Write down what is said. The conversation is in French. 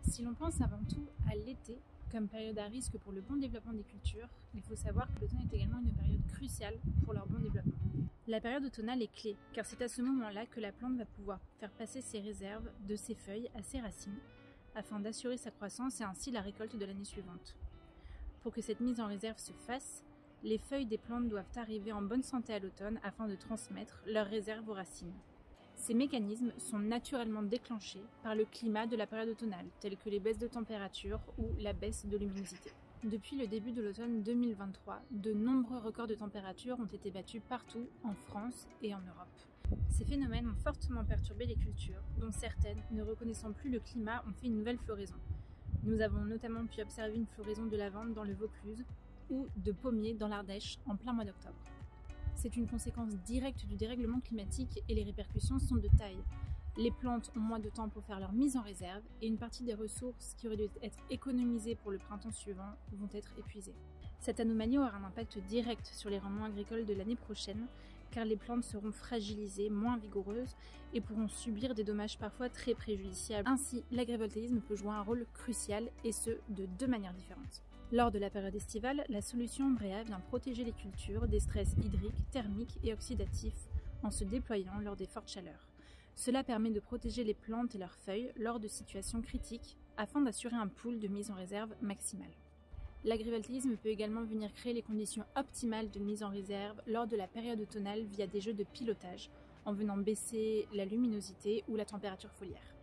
Si l'on pense avant tout à l'été comme période à risque pour le bon développement des cultures, il faut savoir que l'automne est également une période cruciale pour leur bon développement. La période automnale est clé, car c'est à ce moment-là que la plante va pouvoir faire passer ses réserves de ses feuilles à ses racines, afin d'assurer sa croissance et ainsi la récolte de l'année suivante. Pour que cette mise en réserve se fasse, les feuilles des plantes doivent arriver en bonne santé à l'automne afin de transmettre leurs réserves aux racines. Ces mécanismes sont naturellement déclenchés par le climat de la période automnale, tels que les baisses de température ou la baisse de luminosité. Depuis le début de l'automne 2023, de nombreux records de température ont été battus partout en France et en Europe. Ces phénomènes ont fortement perturbé les cultures, dont certaines, ne reconnaissant plus le climat, ont fait une nouvelle floraison. Nous avons notamment pu observer une floraison de lavande dans le Vaucluse ou de pommiers dans l'Ardèche en plein mois d'octobre. C'est une conséquence directe du dérèglement climatique et les répercussions sont de taille. Les plantes ont moins de temps pour faire leur mise en réserve et une partie des ressources qui auraient dû être économisées pour le printemps suivant vont être épuisées. Cette anomalie aura un impact direct sur les rendements agricoles de l'année prochaine car les plantes seront fragilisées, moins vigoureuses et pourront subir des dommages parfois très préjudiciables. Ainsi, l'agrivoltaïsme peut jouer un rôle crucial et ce, de deux manières différentes. Lors de la période estivale, la solution Umbrea vient protéger les cultures des stress hydriques, thermiques et oxydatifs en se déployant lors des fortes chaleurs. Cela permet de protéger les plantes et leurs feuilles lors de situations critiques afin d'assurer un pool de mise en réserve maximale. L'agrivoltaïsme peut également venir créer les conditions optimales de mise en réserve lors de la période automnale via des jeux de pilotage, en venant baisser la luminosité ou la température foliaire.